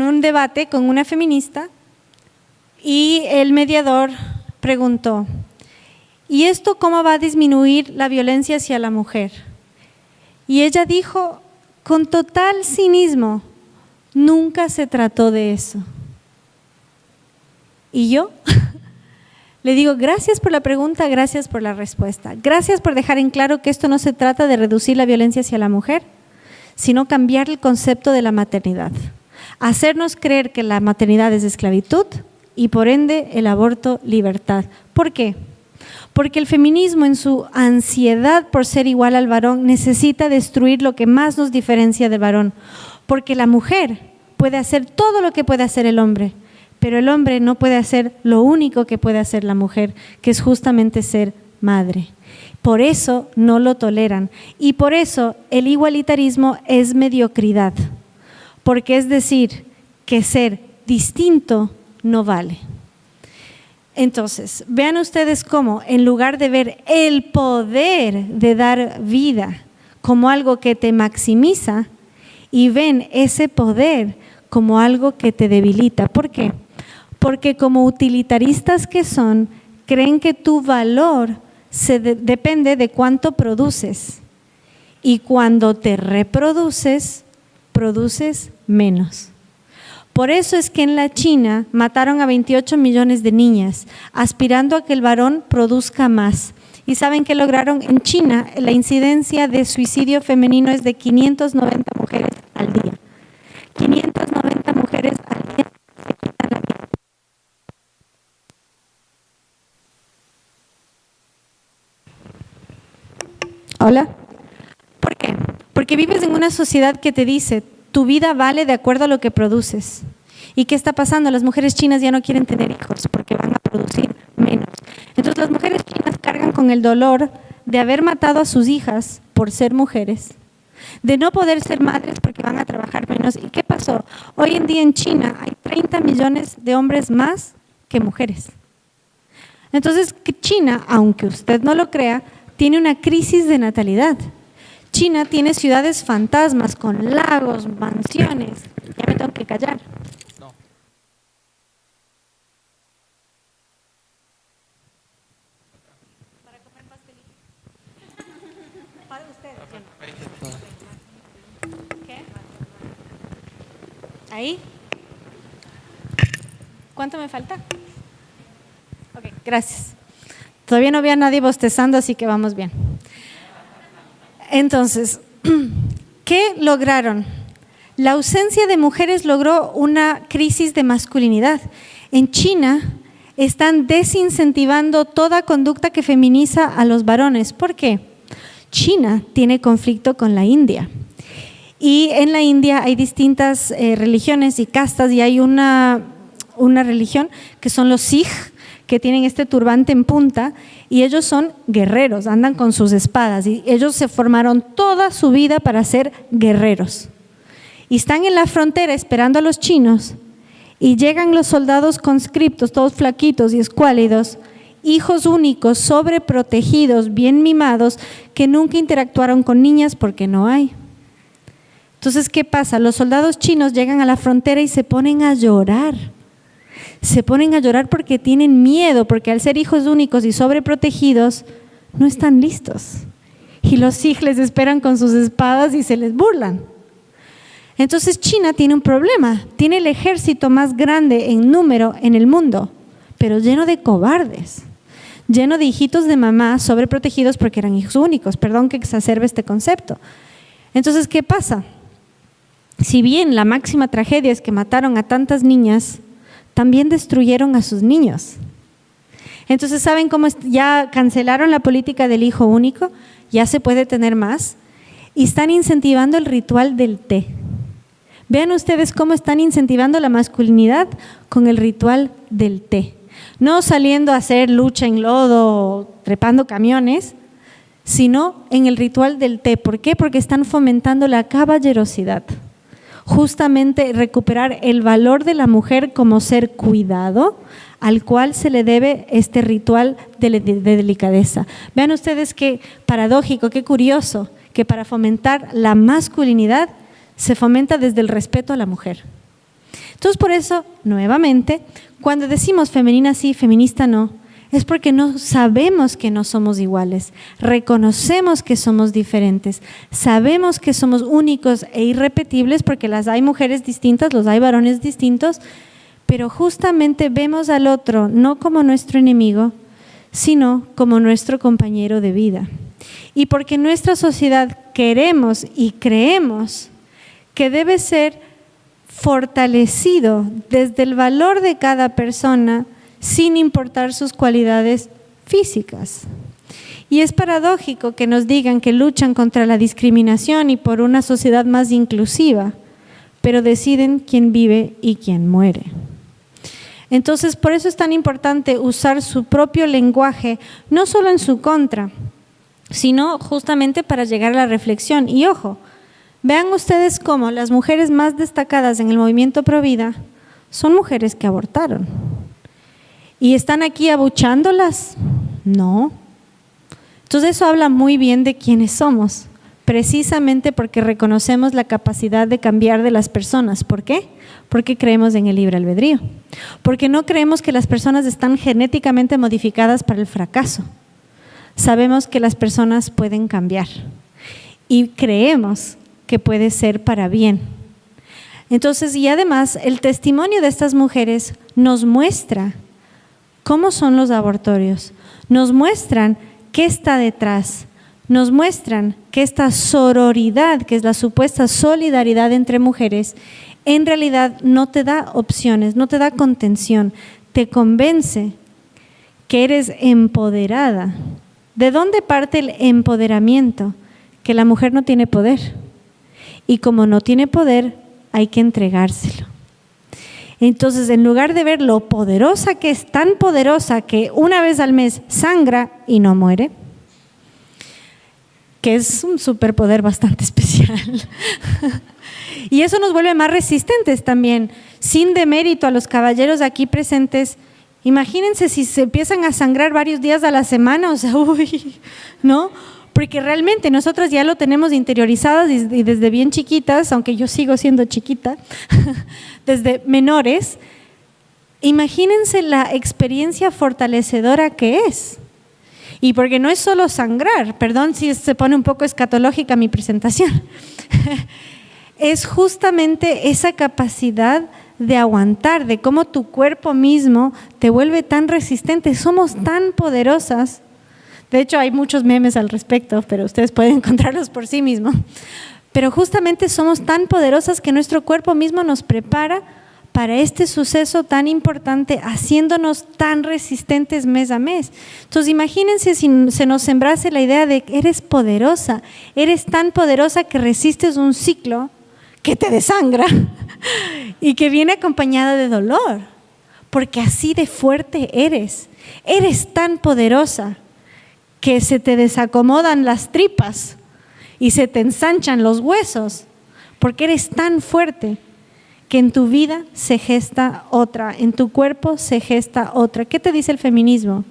un debate con una feminista y el mediador preguntó, ¿y esto cómo va a disminuir la violencia hacia la mujer? Y ella dijo con total cinismo, nunca se trató de eso. Y yo le digo, gracias por la pregunta, gracias por la respuesta, gracias por dejar en claro que esto no se trata de reducir la violencia hacia la mujer, sino cambiar el concepto de la maternidad. Hacernos creer que la maternidad es esclavitud y por ende el aborto libertad. ¿Por qué? Porque el feminismo en su ansiedad por ser igual al varón necesita destruir lo que más nos diferencia del varón. Porque la mujer puede hacer todo lo que puede hacer el hombre, pero el hombre no puede hacer lo único que puede hacer la mujer, que es justamente ser madre. Por eso no lo toleran y por eso el igualitarismo es mediocridad. Porque es decir, que ser distinto no vale. Entonces, vean ustedes cómo en lugar de ver el poder de dar vida como algo que te maximiza y ven ese poder como algo que te debilita. ¿Por qué? Porque como utilitaristas que son, creen que tu valor depende de cuánto produces y cuando te reproduces, produces menos. Por eso es que en la China mataron a 28 millones de niñas, aspirando a que el varón produzca más. ¿Y saben qué lograron? En China la incidencia de suicidio femenino es de 590 mujeres al día. 590 mujeres al día se quitan la vida. ¿Hola? ¿Por qué? Porque vives en una sociedad que te dice tu vida vale de acuerdo a lo que produces. ¿Y qué está pasando? Las mujeres chinas ya no quieren tener hijos porque van a producir menos. Entonces las mujeres chinas cargan con el dolor de haber matado a sus hijas por ser mujeres, de no poder ser madres porque van a trabajar menos. ¿Y qué pasó? Hoy en día en China hay 30 millones de hombres más que mujeres. Entonces China, aunque usted no lo crea, tiene una crisis de natalidad. China tiene ciudades fantasmas con lagos, mansiones. Ya me tengo que callar. No. Para comer pastelito. Para ustedes. ¿Qué? ¿Ahí? ¿Cuánto me falta? Ok, gracias. Todavía no había nadie bostezando, así que vamos bien. Entonces, ¿qué lograron? La ausencia de mujeres logró una crisis de masculinidad. En China están desincentivando toda conducta que feminiza a los varones. ¿Por qué? China tiene conflicto con la India. Y en la India hay distintas religiones y castas, y hay una religión que son los Sikh, que tienen este turbante en punta, y ellos son guerreros, andan con sus espadas, y ellos se formaron toda su vida para ser guerreros. Y están en la frontera esperando a los chinos, y llegan los soldados conscriptos, todos flaquitos y escuálidos, hijos únicos, sobreprotegidos, bien mimados, que nunca interactuaron con niñas porque no hay. Entonces, ¿qué pasa? Los soldados chinos llegan a la frontera y se ponen a llorar. Se ponen a llorar porque tienen miedo, porque al ser hijos únicos y sobreprotegidos, no están listos. Y los Sikh les esperan con sus espadas y se les burlan. Entonces China tiene un problema, tiene el ejército más grande en número en el mundo, pero lleno de cobardes, lleno de hijitos de mamá sobreprotegidos porque eran hijos únicos. Perdón que exacerbe este concepto. Entonces, ¿qué pasa? Si bien la máxima tragedia es que mataron a tantas niñas, también destruyeron a sus niños. Entonces, ¿saben cómo ya cancelaron la política del hijo único? Ya se puede tener más. Y están incentivando el ritual del té. Vean ustedes cómo están incentivando la masculinidad con el ritual del té. No saliendo a hacer lucha en lodo, trepando camiones, sino en el ritual del té. ¿Por qué? Porque están fomentando la caballerosidad. Justamente recuperar el valor de la mujer como ser cuidado, al cual se le debe este ritual de delicadeza. Vean ustedes qué paradójico, qué curioso, que para fomentar la masculinidad se fomenta desde el respeto a la mujer. Entonces, por eso, nuevamente, cuando decimos femenina sí, feminista no, es porque no sabemos que no somos iguales, reconocemos que somos diferentes, sabemos que somos únicos e irrepetibles porque las hay mujeres distintas, los hay varones distintos, pero justamente vemos al otro no como nuestro enemigo, sino como nuestro compañero de vida. Y porque en nuestra sociedad queremos y creemos que debe ser fortalecido desde el valor de cada persona sin importar sus cualidades físicas. Y es paradójico que nos digan que luchan contra la discriminación y por una sociedad más inclusiva, pero deciden quién vive y quién muere. Entonces, por eso es tan importante usar su propio lenguaje, no solo en su contra, sino justamente para llegar a la reflexión. Y ojo, vean ustedes cómo las mujeres más destacadas en el movimiento Provida son mujeres que abortaron. ¿Y están aquí abuchándolas? No. Entonces eso habla muy bien de quiénes somos, precisamente porque reconocemos la capacidad de cambiar de las personas. ¿Por qué? Porque creemos en el libre albedrío, porque no creemos que las personas están genéticamente modificadas para el fracaso. Sabemos que las personas pueden cambiar y creemos que puede ser para bien. Entonces, y además el testimonio de estas mujeres nos muestra cómo son los abortorios, nos muestran qué está detrás, nos muestran que esta sororidad, que es la supuesta solidaridad entre mujeres, en realidad no te da opciones, no te da contención, te convence que eres empoderada. ¿De dónde parte el empoderamiento? Que la mujer no tiene poder. Y como no tiene poder, hay que entregárselo. Entonces, en lugar de ver lo poderosa que es, tan poderosa que una vez al mes sangra y no muere, que es un superpoder bastante especial. Y eso nos vuelve más resistentes también, sin demérito a los caballeros aquí presentes. Imagínense si se empiezan a sangrar varios días a la semana, o sea, uy, ¿no? Porque realmente nosotros ya lo tenemos interiorizado y desde bien chiquitas, aunque yo sigo siendo chiquita, desde menores, imagínense la experiencia fortalecedora que es. Y porque no es solo sangrar, perdón si se pone un poco escatológica mi presentación, es justamente esa capacidad de aguantar, de cómo tu cuerpo mismo te vuelve tan resistente. Somos tan poderosas. De hecho, hay muchos memes al respecto, pero ustedes pueden encontrarlos por sí mismos. Pero justamente somos tan poderosas que nuestro cuerpo mismo nos prepara para este suceso tan importante, haciéndonos tan resistentes mes a mes. Entonces, imagínense si se nos sembrase la idea de que eres poderosa, eres tan poderosa que resistes un ciclo que te desangra y que viene acompañada de dolor, porque así de fuerte eres. Eres tan poderosa que se te desacomodan las tripas y se te ensanchan los huesos, porque eres tan fuerte que en tu vida se gesta otra, en tu cuerpo se gesta otra. ¿Qué te dice el feminismo?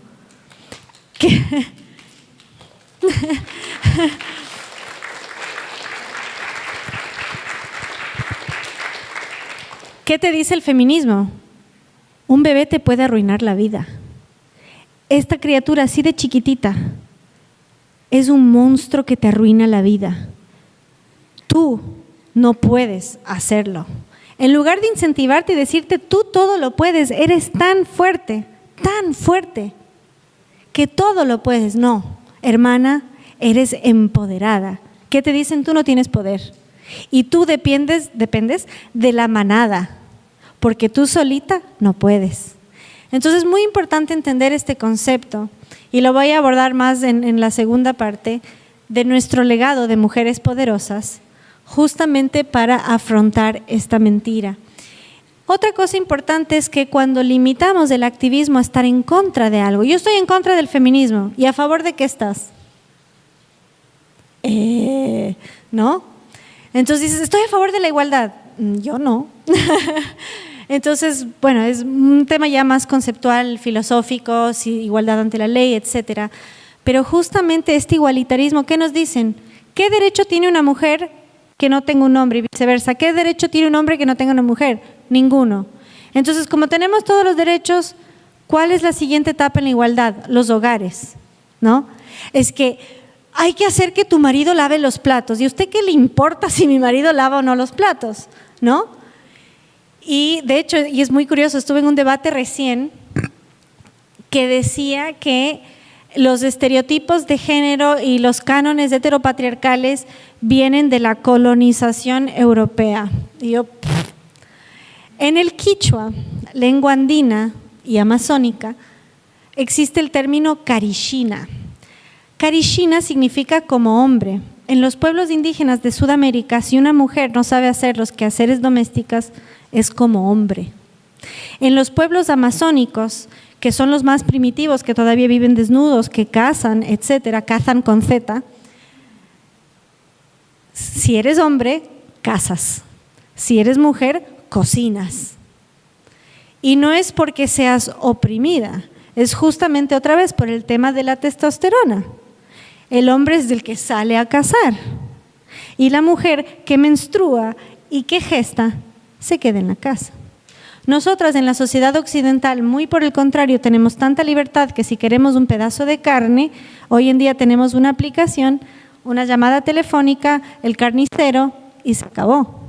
¿Qué te dice el feminismo? Un bebé te puede arruinar la vida. Esta criatura así de chiquitita es un monstruo que te arruina la vida. Tú no puedes hacerlo. En lugar de incentivarte y decirte, tú todo lo puedes, eres tan fuerte, que todo lo puedes. No, hermana, eres empoderada. ¿Qué te dicen? Tú no tienes poder. Y tú dependes de la manada, porque tú solita no puedes. Entonces es muy importante entender este concepto, y lo voy a abordar más en la segunda parte de nuestro legado de mujeres poderosas, justamente para afrontar esta mentira. Otra cosa importante es que cuando limitamos el activismo a estar en contra de algo, yo estoy en contra del feminismo, ¿y a favor de qué estás? ¿No? Entonces dices, estoy a favor de la igualdad. Yo no. Entonces, bueno, es un tema ya más conceptual, filosófico, si igualdad ante la ley, etcétera. Pero justamente este igualitarismo, ¿qué nos dicen? ¿Qué derecho tiene una mujer que no tenga un hombre y viceversa? ¿Qué derecho tiene un hombre que no tenga una mujer? Ninguno. Entonces, como tenemos todos los derechos, ¿cuál es la siguiente etapa en la igualdad? Los hogares, ¿no? Es que hay que hacer que tu marido lave los platos. ¿Y a usted qué le importa si mi marido lava o no los platos? ¿No? Y de hecho, y es muy curioso, estuve en un debate recién que decía que los estereotipos de género y los cánones heteropatriarcales vienen de la colonización europea. Y yo, en el quichua, lengua andina y amazónica, existe el término carishina. Carishina significa como hombre. En los pueblos indígenas de Sudamérica, si una mujer no sabe hacer los quehaceres domésticos, es como hombre. En los pueblos amazónicos, que son los más primitivos, que todavía viven desnudos, que cazan, etcétera, cazan con Z, si eres hombre, cazas. Si eres mujer, cocinas. Y no es porque seas oprimida, es justamente otra vez por el tema de la testosterona. El hombre es el que sale a cazar y la mujer que menstrua y que gesta se queda en la casa. Nosotras en la sociedad occidental, muy por el contrario, tenemos tanta libertad que si queremos un pedazo de carne, hoy en día tenemos una aplicación, una llamada telefónica, el carnicero y se acabó.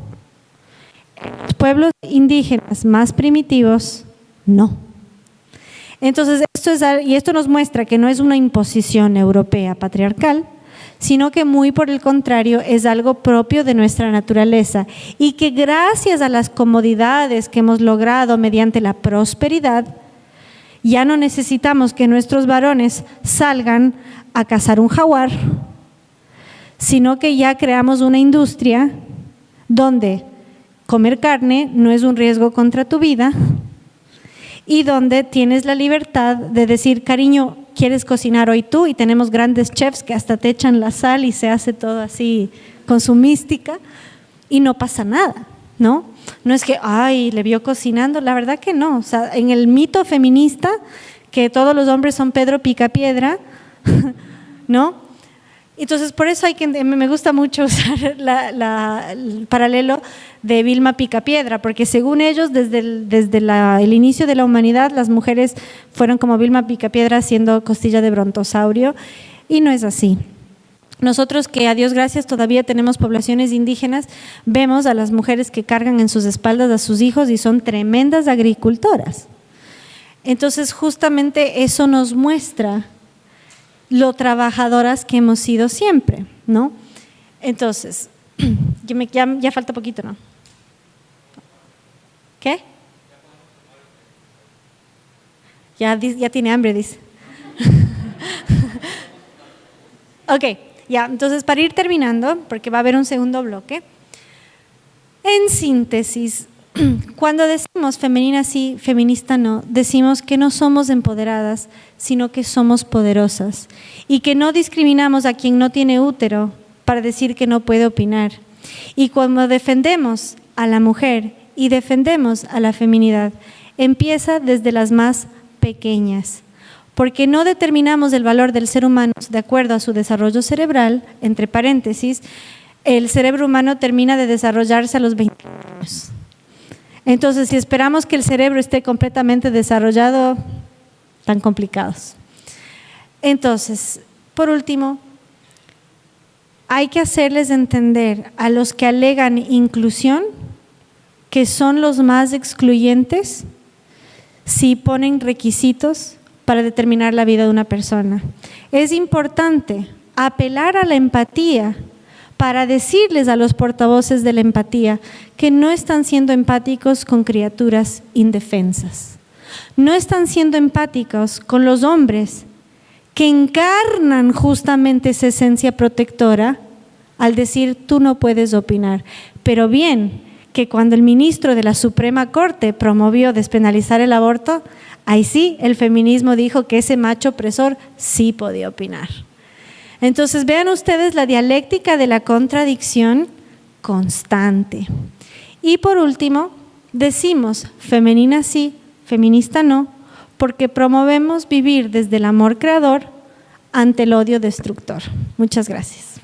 En los pueblos indígenas más primitivos, no. Entonces, esto nos muestra que no es una imposición europea patriarcal, sino que muy por el contrario es algo propio de nuestra naturaleza y que gracias a las comodidades que hemos logrado mediante la prosperidad, ya no necesitamos que nuestros varones salgan a cazar un jaguar, sino que ya creamos una industria donde comer carne no es un riesgo contra tu vida y donde tienes la libertad de decir, cariño, ¿quieres cocinar hoy tú? Y tenemos grandes chefs que hasta te echan la sal y se hace todo así con su mística y no pasa nada, ¿no? No es que, ay, le vio cocinando, la verdad que no. O sea, en el mito feminista, que todos los hombres son Pedro Picapiedra, ¿no? Entonces, por eso me gusta mucho usar el paralelo de Vilma Picapiedra, porque según ellos, desde el inicio de la humanidad, las mujeres fueron como Vilma Picapiedra haciendo costilla de brontosaurio, y no es así. Nosotros que a Dios gracias todavía tenemos poblaciones indígenas, vemos a las mujeres que cargan en sus espaldas a sus hijos y son tremendas agricultoras. Entonces justamente eso nos muestra lo trabajadoras que hemos sido siempre, ¿no? Entonces, ya falta poquito, ¿no? ¿Qué? Ya tiene hambre, dice. Ok, ya, entonces para ir terminando, porque va a haber un segundo bloque. En síntesis, cuando decimos femenina sí, feminista no, decimos que no somos empoderadas, sino que somos poderosas y que no discriminamos a quien no tiene útero para decir que no puede opinar. Y cuando defendemos a la mujer y defendemos a la feminidad, empieza desde las más pequeñas, porque no determinamos el valor del ser humano de acuerdo a su desarrollo cerebral, entre paréntesis, el cerebro humano termina de desarrollarse a los 20 años. Entonces, si esperamos que el cerebro esté completamente desarrollado, tan complicados. Entonces, por último, hay que hacerles entender a los que alegan inclusión que son los más excluyentes si ponen requisitos para determinar la vida de una persona. Es importante apelar a la empatía para decirles a los portavoces de la empatía que no están siendo empáticos con criaturas indefensas. No están siendo empáticos con los hombres que encarnan justamente esa esencia protectora al decir tú no puedes opinar. Pero bien, que cuando el ministro de la Suprema Corte promovió despenalizar el aborto, ahí sí el feminismo dijo que ese macho opresor sí podía opinar. Entonces vean ustedes la dialéctica de la contradicción constante. Y por último, decimos femenina sí, feminista no, porque promovemos vivir desde el amor creador ante el odio destructor. Muchas gracias.